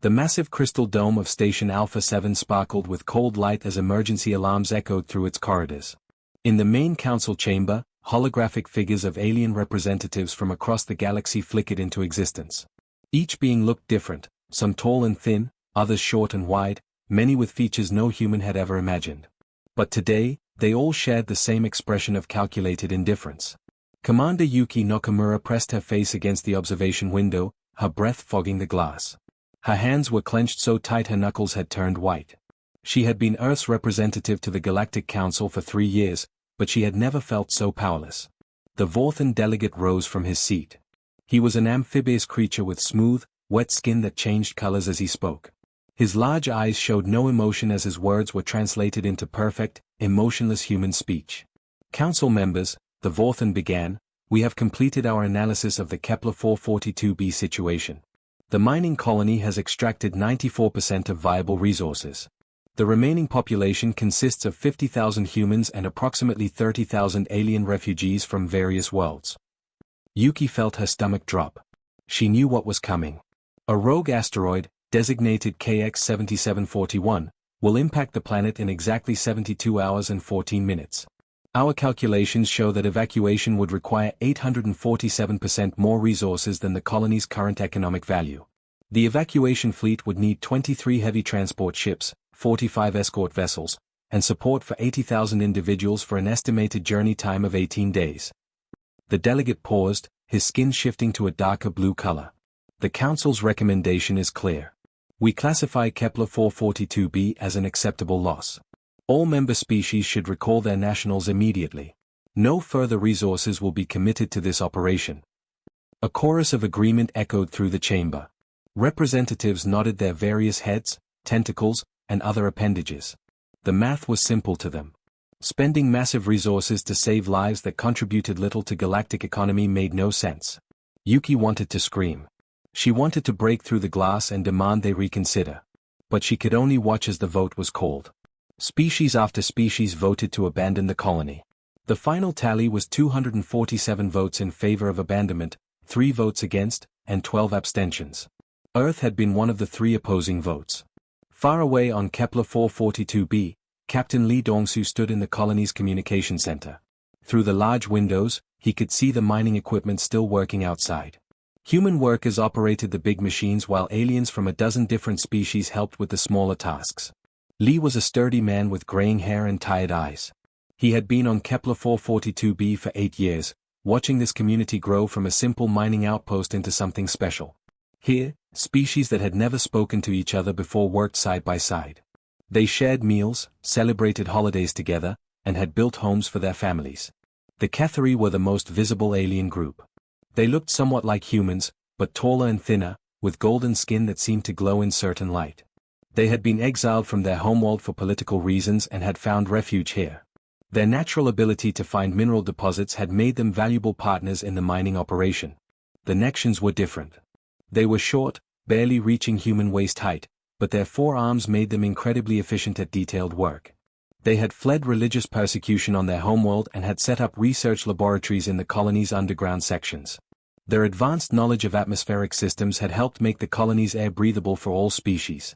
The massive crystal dome of Station Alpha 7 sparkled with cold light as emergency alarms echoed through its corridors. In the main council chamber, holographic figures of alien representatives from across the galaxy flickered into existence. Each being looked different, some tall and thin, others short and wide, many with features no human had ever imagined. But today, they all shared the same expression of calculated indifference. Commander Yuki Nakamura pressed her face against the observation window, her breath fogging the glass. Her hands were clenched so tight her knuckles had turned white. She had been Earth's representative to the Galactic Council for 3 years, but she had never felt so powerless. The Vorthan delegate rose from his seat. He was an amphibious creature with smooth, wet skin that changed colors as he spoke. His large eyes showed no emotion as his words were translated into perfect, emotionless human speech. Council members, the Vorthan began, we have completed our analysis of the Kepler 442b situation. The mining colony has extracted 94% of viable resources. The remaining population consists of 50,000 humans and approximately 30,000 alien refugees from various worlds. Yuki felt her stomach drop. She knew what was coming. A rogue asteroid, designated KX-7741, will impact the planet in exactly 72 hours and 14 minutes. Our calculations show that evacuation would require 847% more resources than the colony's current economic value. The evacuation fleet would need 23 heavy transport ships, 45 escort vessels, and support for 80,000 individuals for an estimated journey time of 18 days. The delegate paused, his skin shifting to a darker blue color. The Council's recommendation is clear. We classify Kepler 442b as an acceptable loss. All member species should recall their nationals immediately. No further resources will be committed to this operation. A chorus of agreement echoed through the chamber. Representatives nodded their various heads, tentacles, and other appendages. The math was simple to them. Spending massive resources to save lives that contributed little to galactic economy made no sense. Yuki wanted to scream. She wanted to break through the glass and demand they reconsider. But she could only watch as the vote was called. Species after species voted to abandon the colony. The final tally was 247 votes in favor of abandonment, 3 votes against, and 12 abstentions. Earth had been one of the 3 opposing votes. Far away on Kepler 442b, Captain Lee Dongsu stood in the colony's communication center. Through the large windows, he could see the mining equipment still working outside. Human workers operated the big machines while aliens from a dozen different species helped with the smaller tasks. Lee was a sturdy man with graying hair and tired eyes. He had been on Kepler 442b for 8 years, watching this community grow from a simple mining outpost into something special. Here, species that had never spoken to each other before worked side by side. They shared meals, celebrated holidays together, and had built homes for their families. The Cathari were the most visible alien group. They looked somewhat like humans, but taller and thinner, with golden skin that seemed to glow in certain light. They had been exiled from their homeworld for political reasons and had found refuge here. Their natural ability to find mineral deposits had made them valuable partners in the mining operation. The Nexians were different. They were short, barely reaching human waist height, but their forearms made them incredibly efficient at detailed work. They had fled religious persecution on their homeworld and had set up research laboratories in the colony's underground sections. Their advanced knowledge of atmospheric systems had helped make the colony's air breathable for all species.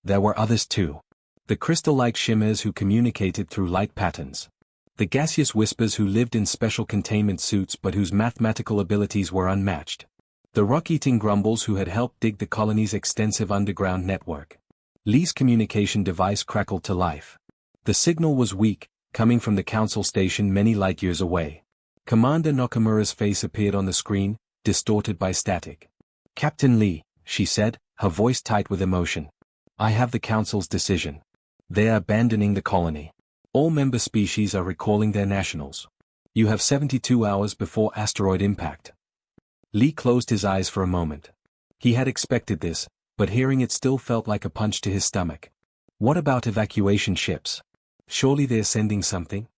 There were others too. The crystal-like shimmers who communicated through light patterns. The gaseous whispers who lived in special containment suits but whose mathematical abilities were unmatched. The rock-eating grumbles who had helped dig the colony's extensive underground network. Lee's communication device crackled to life. The signal was weak, coming from the council station many light years away. Commander Nakamura's face appeared on the screen, distorted by static. "Captain Lee," she said, her voice tight with emotion. "I have the council's decision. They are abandoning the colony. All member species are recalling their nationals. You have 72 hours before asteroid impact." Lee closed his eyes for a moment. He had expected this, but hearing it still felt like a punch to his stomach. What about evacuation ships? Surely they're sending something?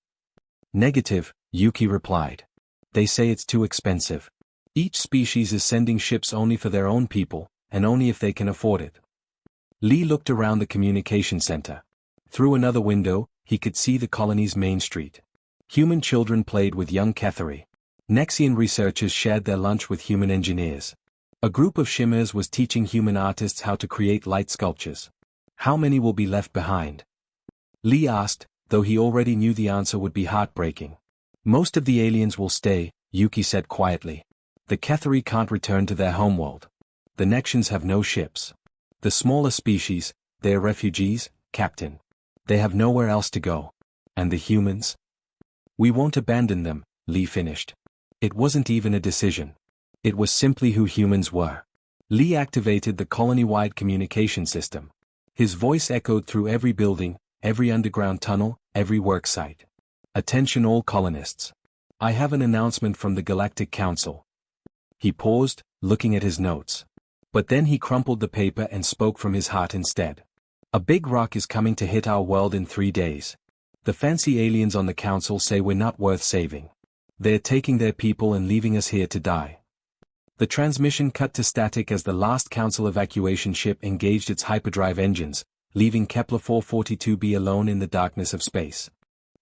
"Negative," Yuki replied. "They say it's too expensive. Each species is sending ships only for their own people, and only if they can afford it." Lee looked around the communication center. Through another window, he could see the colony's main street. Human children played with young Cathari. Nexian researchers shared their lunch with human engineers. A group of shimmers was teaching human artists how to create light sculptures. How many will be left behind? Lee asked, though he already knew the answer would be heartbreaking. Most of the aliens will stay, Yuki said quietly. The Kethari can't return to their homeworld. The Nexians have no ships. The smaller species, they're refugees, Captain. They have nowhere else to go. And the humans? We won't abandon them, Lee finished. It wasn't even a decision. It was simply who humans were. Lee activated the colony-wide communication system. His voice echoed through every building, every underground tunnel, every worksite. Attention all colonists. I have an announcement from the Galactic Council. He paused, looking at his notes. But then he crumpled the paper and spoke from his heart instead. A big rock is coming to hit our world in 3 days. The fancy aliens on the council say we're not worth saving. They're taking their people and leaving us here to die. The transmission cut to static as the last council evacuation ship engaged its hyperdrive engines, leaving Kepler 442b alone in the darkness of space.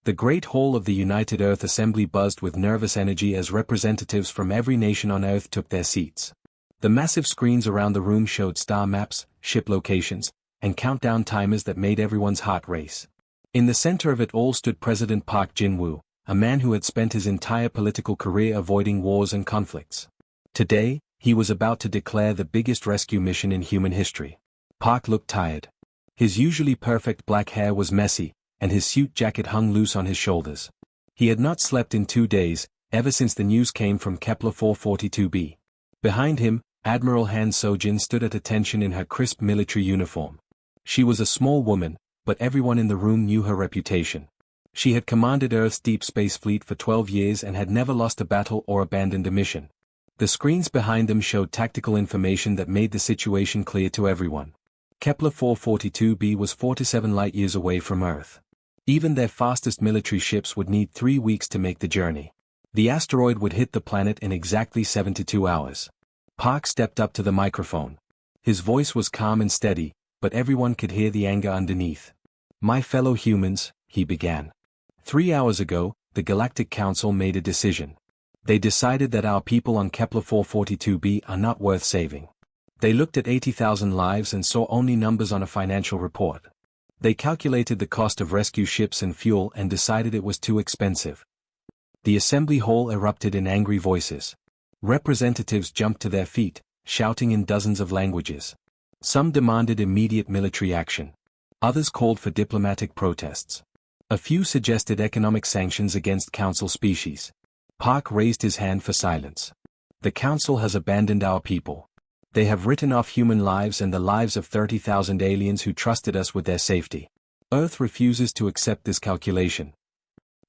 The Great Hall of the United Earth Assembly buzzed with nervous energy as representatives from every nation on Earth took their seats. The massive screens around the room showed star maps, ship locations, and countdown timers that made everyone's heart race. In the center of it all stood President Park Jin-woo, a man who had spent his entire political career avoiding wars and conflicts. Today, he was about to declare the biggest rescue mission in human history. Park looked tired. His usually perfect black hair was messy, and his suit jacket hung loose on his shoulders. He had not slept in 2 days, ever since the news came from Kepler 442b. Behind him, Admiral Han Sojin stood at attention in her crisp military uniform. She was a small woman, but everyone in the room knew her reputation. She had commanded Earth's deep space fleet for 12 years and had never lost a battle or abandoned a mission. The screens behind them showed tactical information that made the situation clear to everyone. Kepler 442b was 4 to 7 light-years away from Earth. Even their fastest military ships would need 3 weeks to make the journey. The asteroid would hit the planet in exactly 72 hours. Park stepped up to the microphone. His voice was calm and steady, but everyone could hear the anger underneath. My fellow humans, he began. 3 hours ago, the Galactic Council made a decision. They decided that our people on Kepler 442b are not worth saving. They looked at 80,000 lives and saw only numbers on a financial report. They calculated the cost of rescue ships and fuel and decided it was too expensive. The assembly hall erupted in angry voices. Representatives jumped to their feet, shouting in dozens of languages. Some demanded immediate military action. Others called for diplomatic protests. A few suggested economic sanctions against council species. Park raised his hand for silence. The council has abandoned our people. They have written off human lives and the lives of 30,000 aliens who trusted us with their safety. Earth refuses to accept this calculation.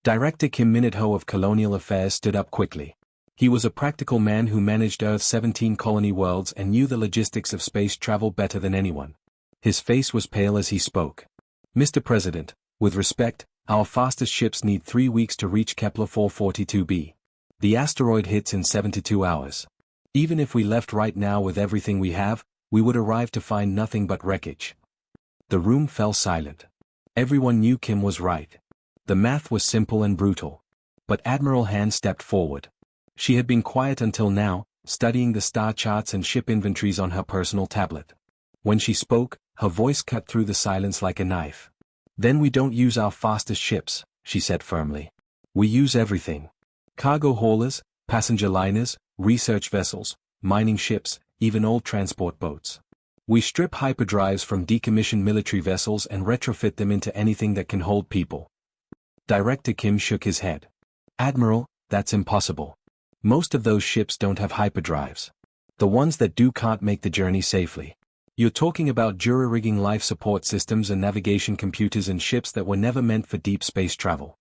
Director Kim Minute-ho of Colonial Affairs stood up quickly. He was a practical man who managed Earth's 17 colony worlds and knew the logistics of space travel better than anyone. His face was pale as he spoke. Mr. President, with respect, our fastest ships need 3 weeks to reach Kepler 442b. The asteroid hits in 72 hours. Even if we left right now with everything we have, we would arrive to find nothing but wreckage. The room fell silent. Everyone knew Kim was right. The math was simple and brutal. But Admiral Han stepped forward. She had been quiet until now, studying the star charts and ship inventories on her personal tablet. When she spoke, her voice cut through the silence like a knife. Then we don't use our fastest ships, she said firmly. We use everything. Cargo haulers, passenger liners, research vessels, mining ships, even old transport boats. We strip hyperdrives from decommissioned military vessels and retrofit them into anything that can hold people. Director Kim shook his head. Admiral, that's impossible. Most of those ships don't have hyperdrives. The ones that do can't make the journey safely. You're talking about jury-rigging life support systems and navigation computers in ships that were never meant for deep space travel.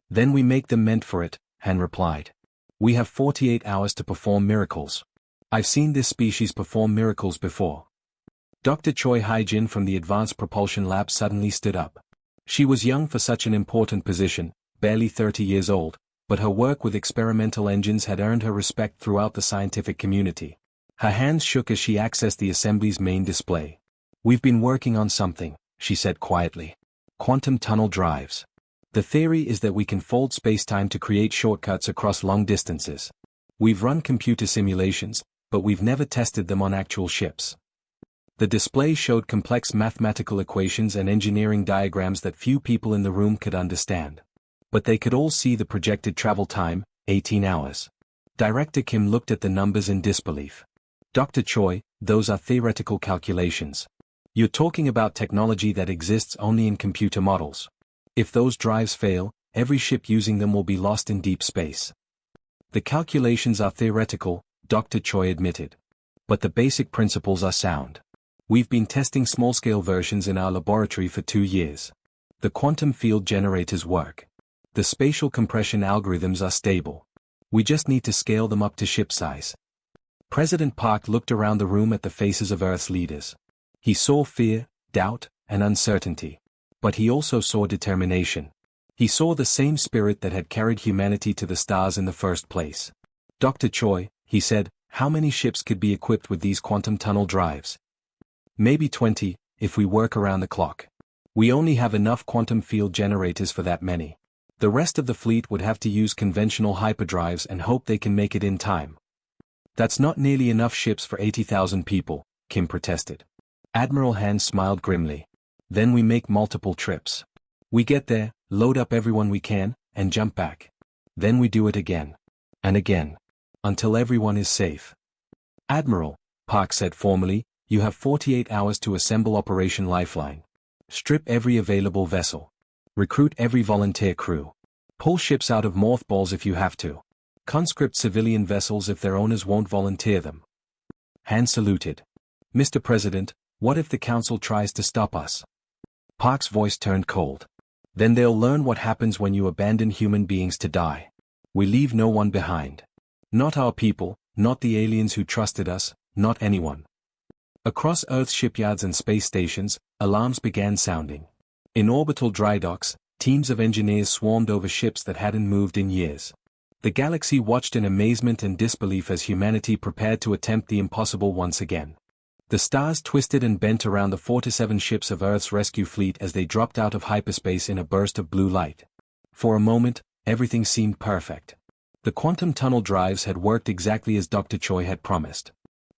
Then we make them meant for it, Han replied. We have 48 hours to perform miracles. I've seen this species perform miracles before. Dr. Choi Hyjin from the Advanced Propulsion Lab suddenly stood up. She was young for such an important position, barely 30 years old, but her work with experimental engines had earned her respect throughout the scientific community. Her hands shook as she accessed the assembly's main display. We've been working on something, she said quietly. Quantum tunnel drives. The theory is that we can fold spacetime to create shortcuts across long distances. We've run computer simulations, but we've never tested them on actual ships. The display showed complex mathematical equations and engineering diagrams that few people in the room could understand. But they could all see the projected travel time, 18 hours. Director Kim looked at the numbers in disbelief. Dr. Choi, those are theoretical calculations. You're talking about technology that exists only in computer models. If those drives fail, every ship using them will be lost in deep space. The calculations are theoretical, Dr. Choi admitted. But the basic principles are sound. We've been testing small-scale versions in our laboratory for 2 years. The quantum field generators work. The spatial compression algorithms are stable. We just need to scale them up to ship size. President Park looked around the room at the faces of Earth's leaders. He saw fear, doubt, and uncertainty. But he also saw determination. He saw the same spirit that had carried humanity to the stars in the first place. Dr. Choi, he said, how many ships could be equipped with these quantum tunnel drives? Maybe 20, if we work around the clock. We only have enough quantum field generators for that many. The rest of the fleet would have to use conventional hyperdrives and hope they can make it in time. That's not nearly enough ships for 80,000 people, Kim protested. Admiral Han smiled grimly. Then we make multiple trips. We get there, load up everyone we can, and jump back. Then we do it again. And again. Until everyone is safe. Admiral, Park said formally, you have 48 hours to assemble Operation Lifeline. Strip every available vessel. Recruit every volunteer crew. Pull ships out of mothballs if you have to. Conscript civilian vessels if their owners won't volunteer them. Han saluted. Mr. President, what if the Council tries to stop us? Park's voice turned cold. Then they'll learn what happens when you abandon human beings to die. We leave no one behind. Not our people, not the aliens who trusted us, not anyone. Across Earth's shipyards and space stations, alarms began sounding. In orbital dry docks, teams of engineers swarmed over ships that hadn't moved in years. The galaxy watched in amazement and disbelief as humanity prepared to attempt the impossible once again. The stars twisted and bent around the 4 to 7 ships of Earth's rescue fleet as they dropped out of hyperspace in a burst of blue light. For a moment, everything seemed perfect. The quantum tunnel drives had worked exactly as Dr. Choi had promised.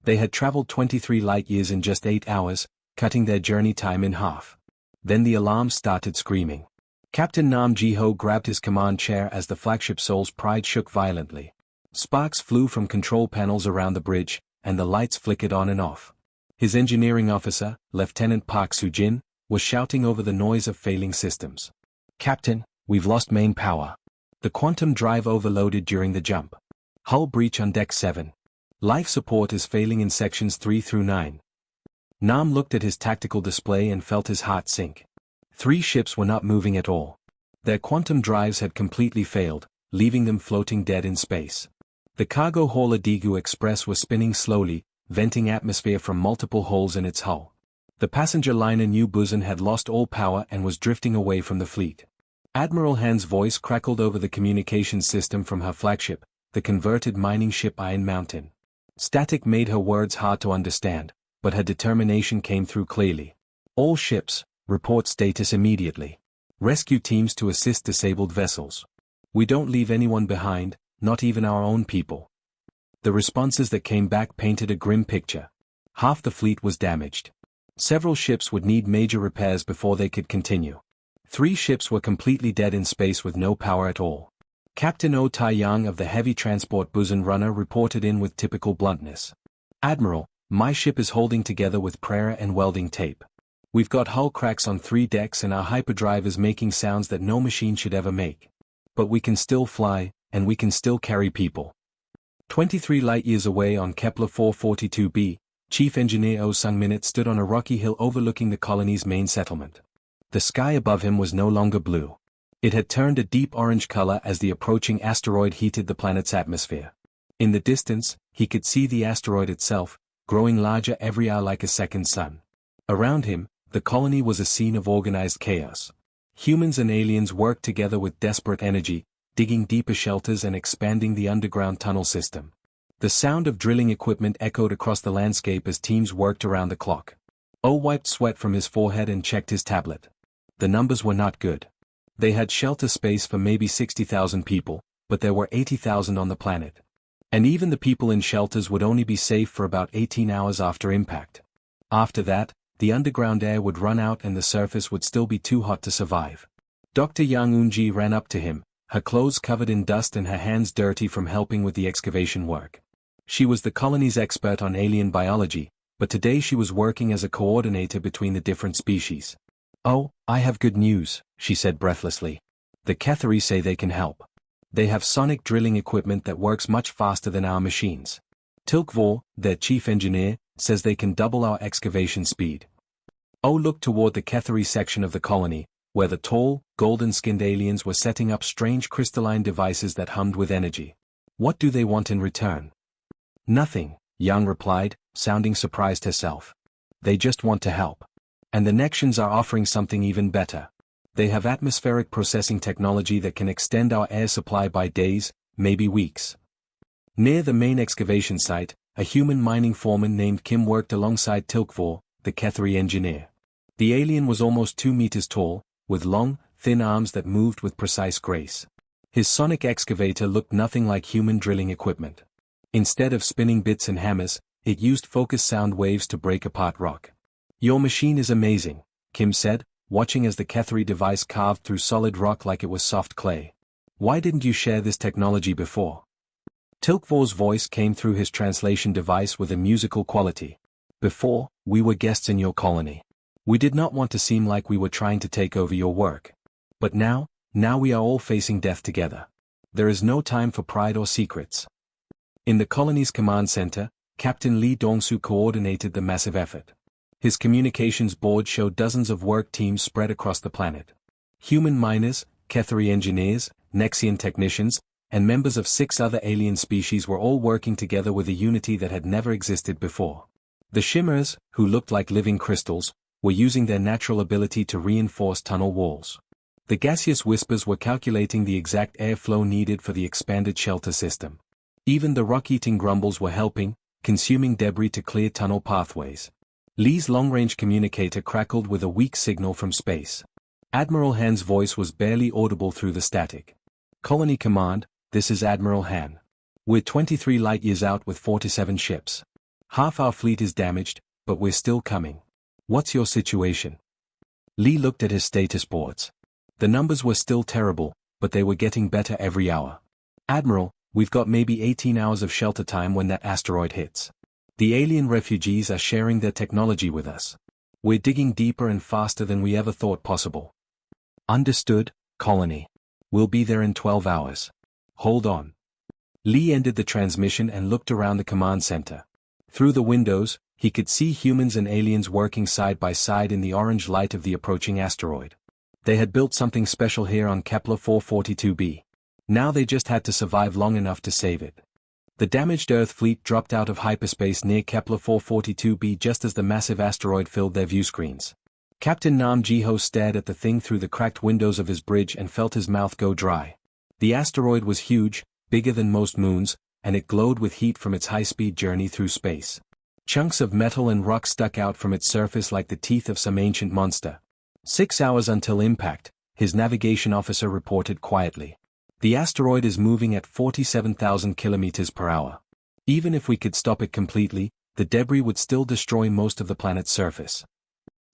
They had traveled 23 light-years in just 8 hours, cutting their journey time in half. Then the alarms started screaming. Captain Nam Ji-ho grabbed his command chair as the flagship Seoul's Pride shook violently. Sparks flew from control panels around the bridge, and the lights flickered on and off. His engineering officer, Lieutenant Park Soo-jin, was shouting over the noise of failing systems. Captain, we've lost main power. The quantum drive overloaded during the jump. Hull breach on Deck 7. Life support is failing in sections 3 through 9. Nam looked at his tactical display and felt his heart sink. 3 ships were not moving at all. Their quantum drives had completely failed, leaving them floating dead in space. The cargo hauler Daegu Express was spinning slowly, venting atmosphere from multiple holes in its hull. The passenger liner New Busan had lost all power and was drifting away from the fleet. Admiral Han's voice crackled over the communications system from her flagship, the converted mining ship Iron Mountain. Static made her words hard to understand, but her determination came through clearly. All ships, report status immediately. Rescue teams to assist disabled vessels. We don't leave anyone behind, not even our own people. The responses that came back painted a grim picture. Half the fleet was damaged. Several ships would need major repairs before they could continue. 3 ships were completely dead in space with no power at all. Captain Oh Tae-young of the heavy transport Busan runner reported in with typical bluntness. Admiral, my ship is holding together with prayer and welding tape. We've got hull cracks on 3 decks and our hyperdrive is making sounds that no machine should ever make. But we can still fly, and we can still carry people. 23 light-years away on Kepler 442b, Chief Engineer Oh Sung-minute stood on a rocky hill overlooking the colony's main settlement. The sky above him was no longer blue. It had turned a deep orange color as the approaching asteroid heated the planet's atmosphere. In the distance, he could see the asteroid itself, growing larger every hour like a second sun. Around him, the colony was a scene of organized chaos. Humans and aliens worked together with desperate energy, digging deeper shelters and expanding the underground tunnel system. The sound of drilling equipment echoed across the landscape as teams worked around the clock. Oh wiped sweat from his forehead and checked his tablet. The numbers were not good. They had shelter space for maybe 60,000 people, but there were 80,000 on the planet. And even the people in shelters would only be safe for about 18 hours after impact. After that, the underground air would run out and the surface would still be too hot to survive. Dr. Yang Eunji ran up to him, her clothes covered in dust and her hands dirty from helping with the excavation work. She was the colony's expert on alien biology, but today she was working as a coordinator between the different species. "Oh, I have good news," she said breathlessly. "The Kethari say they can help. They have sonic drilling equipment that works much faster than our machines. Tilkvor, their chief engineer, says they can double our excavation speed." Oh looked toward the Kethari section of the colony, where the tall, golden-skinned aliens were setting up strange crystalline devices that hummed with energy. "What do they want in return?" "Nothing," Yang replied, sounding surprised herself. "They just want to help. And the Nexians are offering something even better. They have atmospheric processing technology that can extend our air supply by days, maybe weeks." Near the main excavation site, a human mining foreman named Kim worked alongside Tilkvor, the Kethari engineer. The alien was almost 2 meters tall, with long, thin arms that moved with precise grace. His sonic excavator looked nothing like human drilling equipment. Instead of spinning bits and hammers, it used focused sound waves to break apart rock. "Your machine is amazing," Kim said, watching as the Kethari device carved through solid rock like it was soft clay. "Why didn't you share this technology before?" Tilkvor's voice came through his translation device with a musical quality. "Before, we were guests in your colony. We did not want to seem like we were trying to take over your work. But now we are all facing death together. There is no time for pride or secrets." In the colony's command center, Captain Lee Dongsu coordinated the massive effort. His communications board showed dozens of work teams spread across the planet. Human miners, Kethari engineers, Nexian technicians, and members of 6 other alien species were all working together with a unity that had never existed before. The Shimmers, who looked like living crystals, were using their natural ability to reinforce tunnel walls. The gaseous whispers were calculating the exact airflow needed for the expanded shelter system. Even the rock-eating grumbles were helping, consuming debris to clear tunnel pathways. Lee's long-range communicator crackled with a weak signal from space. Admiral Han's voice was barely audible through the static. "Colony Command, this is Admiral Han. We're 23 light-years out with 47 ships. Half our fleet is damaged, but we're still coming. What's your situation?" Lee looked at his status boards. The numbers were still terrible, but they were getting better every hour. "Admiral, we've got maybe 18 hours of shelter time when that asteroid hits. The alien refugees are sharing their technology with us. We're digging deeper and faster than we ever thought possible." "Understood, Colony. We'll be there in 12 hours. Hold on." Lee ended the transmission and looked around the command center. Through the windows, he could see humans and aliens working side by side in the orange light of the approaching asteroid. They had built something special here on Kepler 442b. Now they just had to survive long enough to save it. The damaged Earth fleet dropped out of hyperspace near Kepler 442b just as the massive asteroid filled their view screens. Captain Nam Jiho stared at the thing through the cracked windows of his bridge and felt his mouth go dry. The asteroid was huge, bigger than most moons, and it glowed with heat from its high-speed journey through space. Chunks of metal and rock stuck out from its surface like the teeth of some ancient monster. 6 hours until impact, his navigation officer reported quietly. "The asteroid is moving at 47,000 kilometers per hour. Even if we could stop it completely, the debris would still destroy most of the planet's surface."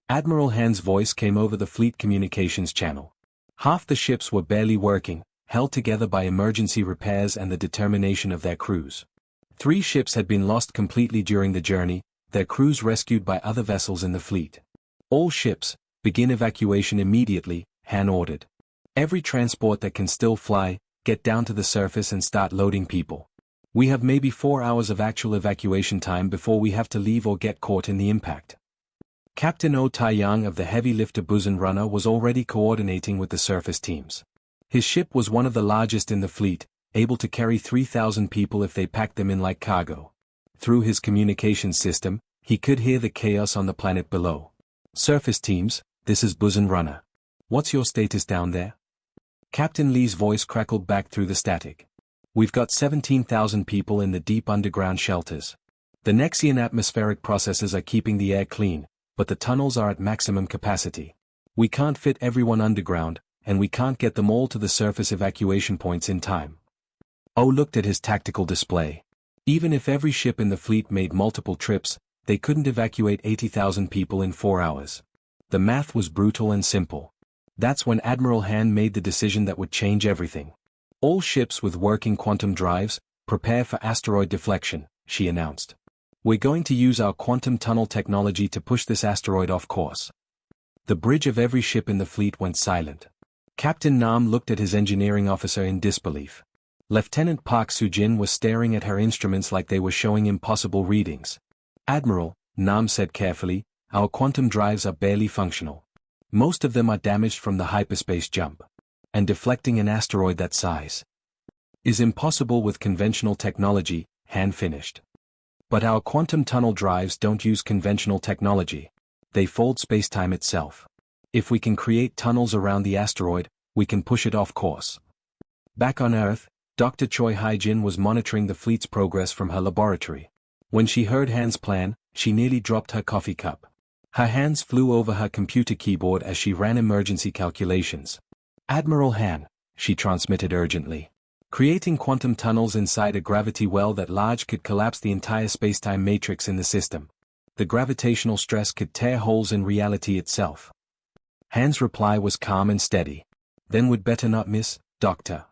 Admiral Han's voice came over the fleet communications channel. Half the ships were barely working, held together by emergency repairs and the determination of their crews. 3 ships had been lost completely during the journey, their crews rescued by other vessels in the fleet. "All ships, begin evacuation immediately," Han ordered. "Every transport that can still fly, get down to the surface and start loading people. We have maybe 4 hours of actual evacuation time before we have to leave or get caught in the impact." Captain Oh Taiyang of the heavy lifter Busan Runner was already coordinating with the surface teams. His ship was one of the largest in the fleet, able to carry 3,000 people if they packed them in like cargo. Through his communications system, he could hear the chaos on the planet below. "Surface teams, this is Busan Runner. What's your status down there?" Captain Lee's voice crackled back through the static. "We've got 17,000 people in the deep underground shelters. The Nexian atmospheric processes are keeping the air clean, but the tunnels are at maximum capacity. We can't fit everyone underground, and we can't get them all to the surface evacuation points in time." Oh looked at his tactical display. Even if every ship in the fleet made multiple trips, they couldn't evacuate 80,000 people in 4 hours. The math was brutal and simple. That's when Admiral Han made the decision that would change everything. All ships with working quantum drives, prepare for asteroid deflection, she announced. We're going to use our quantum tunnel technology to push this asteroid off course. The bridge of every ship in the fleet went silent. Captain Nam looked at his engineering officer in disbelief. Lieutenant Park Soo-jin was staring at her instruments like they were showing impossible readings. Admiral, Nam said carefully, our quantum drives are barely functional. Most of them are damaged from the hyperspace jump. And deflecting an asteroid that size is impossible with conventional technology, Han finished. But our quantum tunnel drives don't use conventional technology. They fold spacetime itself. If we can create tunnels around the asteroid, we can push it off course. Back on Earth, Dr. Choi Hyjin was monitoring the fleet's progress from her laboratory. When she heard Han's plan, she nearly dropped her coffee cup. Her hands flew over her computer keyboard as she ran emergency calculations. Admiral Han, she transmitted urgently. Creating quantum tunnels inside a gravity well that large could collapse the entire spacetime matrix in the system. The gravitational stress could tear holes in reality itself. Han's reply was calm and steady. Then we'd better not miss, Doctor.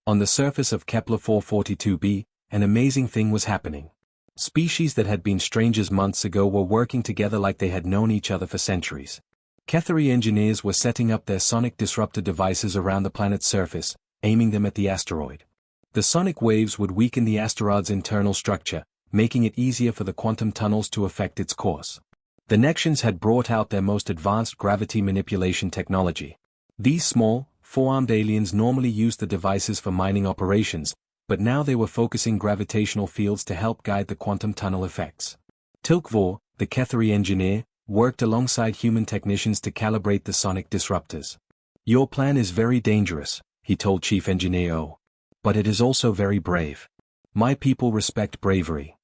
On the surface of Kepler 442b, an amazing thing was happening. Species that had been strangers months ago were working together like they had known each other for centuries. Ketheri engineers were setting up their sonic disruptor devices around the planet's surface, aiming them at the asteroid. The sonic waves would weaken the asteroid's internal structure, making it easier for the quantum tunnels to affect its course. The Nexians had brought out their most advanced gravity manipulation technology. These small, four-armed aliens normally used the devices for mining operations, but now they were focusing gravitational fields to help guide the quantum tunnel effects. Tilkvor, the Ketheri engineer, worked alongside human technicians to calibrate the sonic disruptors. Your plan is very dangerous, he told Chief Engineer O. But it is also very brave. My people respect bravery.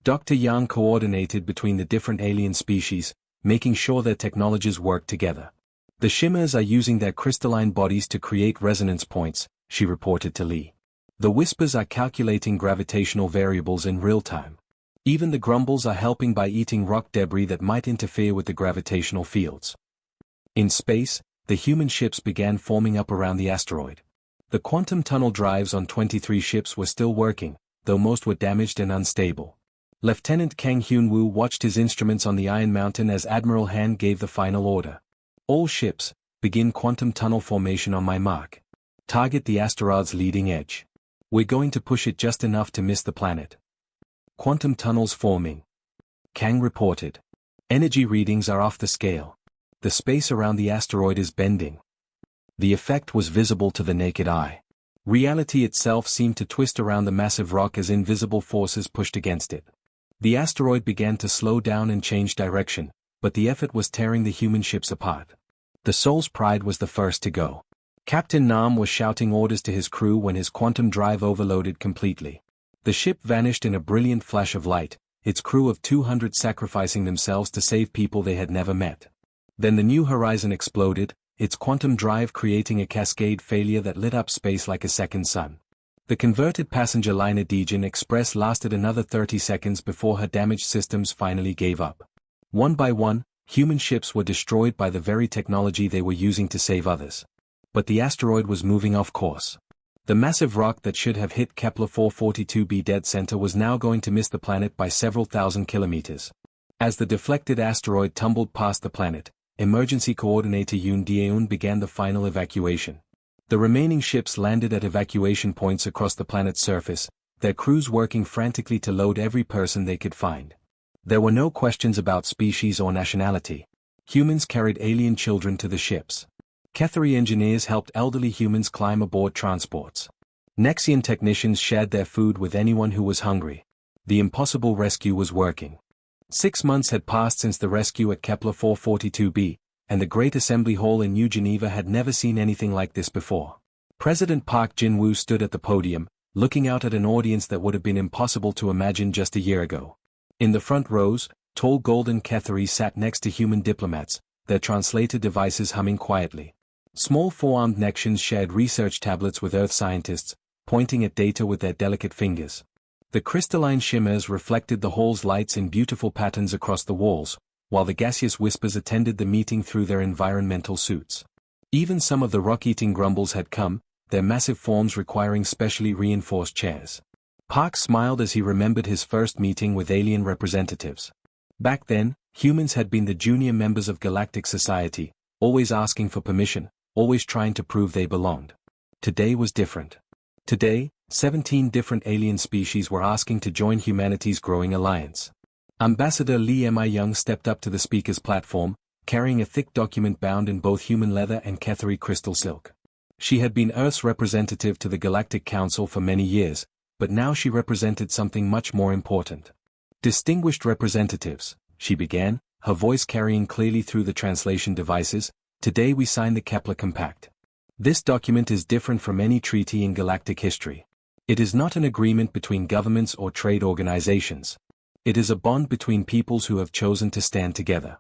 Dr. Yang coordinated between the different alien species, making sure their technologies work together. The Shimmers are using their crystalline bodies to create resonance points, she reported to Lee. The Whispers are calculating gravitational variables in real time. Even the Grumbles are helping by eating rock debris that might interfere with the gravitational fields. In space, the human ships began forming up around the asteroid. The quantum tunnel drives on 23 ships were still working, though most were damaged and unstable. Lieutenant Kang Hyun-woo watched his instruments on the Iron Mountain as Admiral Han gave the final order. All ships, begin quantum tunnel formation on my mark. Target the asteroid's leading edge. We're going to push it just enough to miss the planet. Quantum tunnels forming. Kang reported. Energy readings are off the scale. The space around the asteroid is bending. The effect was visible to the naked eye. Reality itself seemed to twist around the massive rock as invisible forces pushed against it. The asteroid began to slow down and change direction, but the effort was tearing the human ships apart. The Soul's Pride was the first to go. Captain Nam was shouting orders to his crew when his quantum drive overloaded completely. The ship vanished in a brilliant flash of light, its crew of 200 sacrificing themselves to save people they had never met. Then the New Horizon exploded, its quantum drive creating a cascade failure that lit up space like a second sun. The converted passenger liner Daejeon Express lasted another 30 seconds before her damaged systems finally gave up. One by one, human ships were destroyed by the very technology they were using to save others. But the asteroid was moving off course. The massive rock that should have hit Kepler 442b dead center was now going to miss the planet by several thousand kilometers. As the deflected asteroid tumbled past the planet, Emergency Coordinator Yoon Dae-eun began the final evacuation. The remaining ships landed at evacuation points across the planet's surface, their crews working frantically to load every person they could find. There were no questions about species or nationality. Humans carried alien children to the ships. Ketheri engineers helped elderly humans climb aboard transports. Nexian technicians shared their food with anyone who was hungry. The impossible rescue was working. 6 months had passed since the rescue at Kepler 442b, and the Great Assembly Hall in New Geneva had never seen anything like this before. President Park Jin-woo stood at the podium, looking out at an audience that would have been impossible to imagine just a year ago. In the front rows, tall golden Ketheri sat next to human diplomats, their translator devices humming quietly. Small four-armed Nexians shared research tablets with Earth scientists, pointing at data with their delicate fingers. The crystalline shimmers reflected the hall's lights in beautiful patterns across the walls, while the gaseous whispers attended the meeting through their environmental suits. Even some of the rock-eating grumbles had come, their massive forms requiring specially reinforced chairs. Park smiled as he remembered his first meeting with alien representatives. Back then, humans had been the junior members of galactic society, always asking for permission, always trying to prove they belonged. Today was different. Today, 17 different alien species were asking to join humanity's growing alliance. Ambassador Lee Mi Young stepped up to the speaker's platform, carrying a thick document bound in both human leather and Ketheri crystal silk. She had been Earth's representative to the Galactic Council for many years, but now she represented something much more important. Distinguished representatives, she began, her voice carrying clearly through the translation devices, today we sign the Kepler Compact. This document is different from any treaty in galactic history. It is not an agreement between governments or trade organizations. It is a bond between peoples who have chosen to stand together.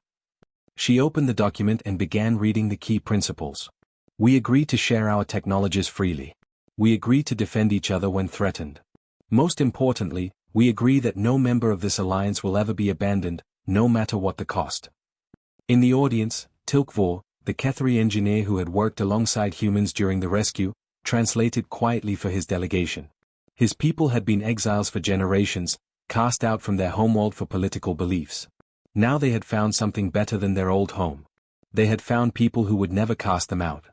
She opened the document and began reading the key principles. We agree to share our technologies freely. We agree to defend each other when threatened. Most importantly, we agree that no member of this alliance will ever be abandoned, no matter what the cost. In the audience, Tilkvor, the Ketheri engineer who had worked alongside humans during the rescue, translated quietly for his delegation. His people had been exiles for generations, cast out from their homeworld for political beliefs. Now they had found something better than their old home. They had found people who would never cast them out.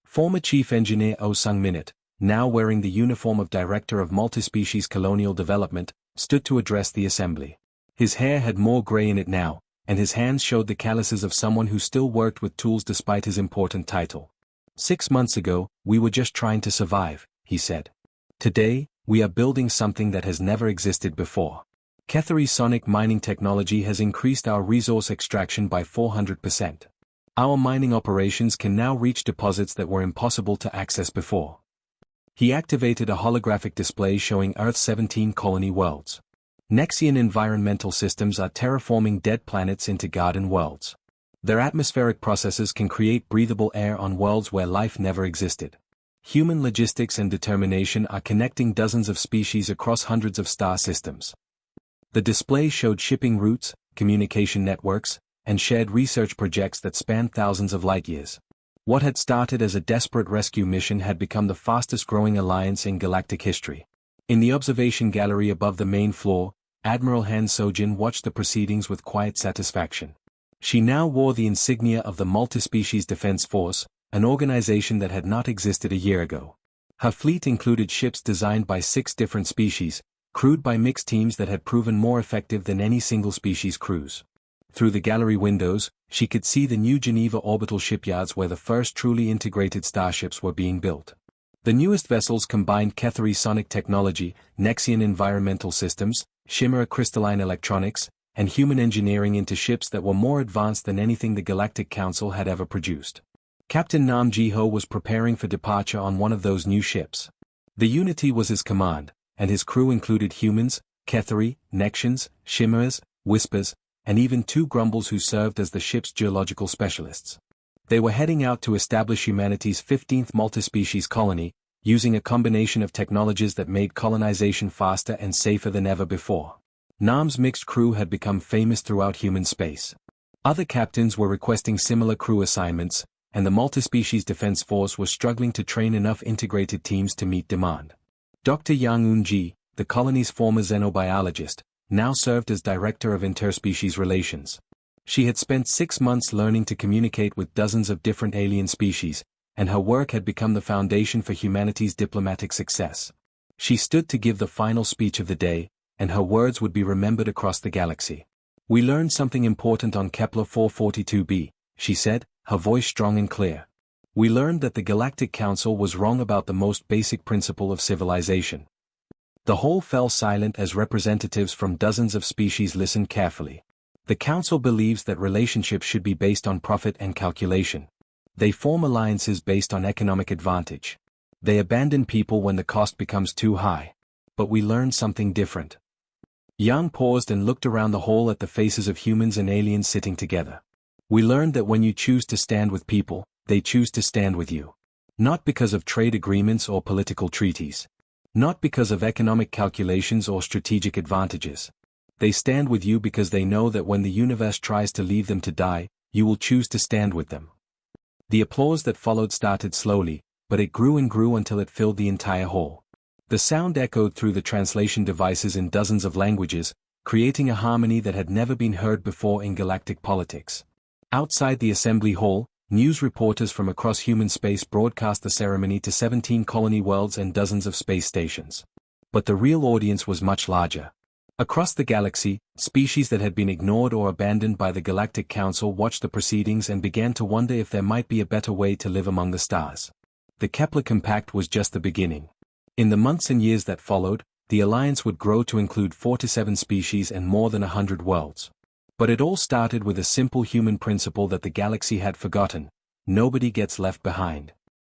Former Chief Engineer Oh Sung Minute, now wearing the uniform of Director of Multispecies Colonial Development, stood to address the assembly. His hair had more gray in it now, and his hands showed the calluses of someone who still worked with tools despite his important title. 6 months ago, we were just trying to survive, he said. Today, we are building something that has never existed before. Ketheri sonic mining technology has increased our resource extraction by 400%. Our mining operations can now reach deposits that were impossible to access before. He activated a holographic display showing Earth's 17 colony worlds. Nexian environmental systems are terraforming dead planets into garden worlds. Their atmospheric processes can create breathable air on worlds where life never existed. Human logistics and determination are connecting dozens of species across hundreds of star systems. The display showed shipping routes, communication networks, and shared research projects that spanned thousands of light-years. What had started as a desperate rescue mission had become the fastest-growing alliance in galactic history. In the observation gallery above the main floor, Admiral Han Sojin watched the proceedings with quiet satisfaction. She now wore the insignia of the Multispecies Defense Force, an organization that had not existed a year ago. Her fleet included ships designed by 6 different species, crewed by mixed teams that had proven more effective than any single species crews. Through the gallery windows, she could see the New Geneva orbital shipyards where the first truly integrated starships were being built. The newest vessels combined Ketheri sonic technology, Nexian environmental systems, Chimera crystalline electronics, and human engineering into ships that were more advanced than anything the Galactic Council had ever produced. Captain Nam Jiho was preparing for departure on one of those new ships. The Unity was his command, and his crew included humans, Ketheri, Nexians, Chimeras, Whispers, and even 2 Grumbles who served as the ship's geological specialists. They were heading out to establish humanity's 15th multispecies colony, using a combination of technologies that made colonization faster and safer than ever before. Nam's mixed crew had become famous throughout human space. Other captains were requesting similar crew assignments, and the Multispecies Defense Force was struggling to train enough integrated teams to meet demand. Dr. Yang Eun-ji, the colony's former xenobiologist, now served as Director of Interspecies Relations. She had spent 6 months learning to communicate with dozens of different alien species, and her work had become the foundation for humanity's diplomatic success. She stood to give the final speech of the day, and her words would be remembered across the galaxy. We learned something important on Kepler 442b, she said, her voice strong and clear. We learned that the Galactic Council was wrong about the most basic principle of civilization. The whole fell silent as representatives from dozens of species listened carefully. The Council believes that relationships should be based on profit and calculation. They form alliances based on economic advantage. They abandon people when the cost becomes too high. But we learned something different. Yang paused and looked around the hall at the faces of humans and aliens sitting together. We learned that when you choose to stand with people, they choose to stand with you. Not because of trade agreements or political treaties. Not because of economic calculations or strategic advantages. They stand with you because they know that when the universe tries to leave them to die, you will choose to stand with them. The applause that followed started slowly, but it grew and grew until it filled the entire hall. The sound echoed through the translation devices in dozens of languages, creating a harmony that had never been heard before in galactic politics. Outside the assembly hall, news reporters from across human space broadcast the ceremony to 17 colony worlds and dozens of space stations. But the real audience was much larger. Across the galaxy, species that had been ignored or abandoned by the Galactic Council watched the proceedings and began to wonder if there might be a better way to live among the stars. The Kepler Compact was just the beginning. In the months and years that followed, the alliance would grow to include 4 to 7 species and more than 100 worlds. But it all started with a simple human principle that the galaxy had forgotten: nobody gets left behind.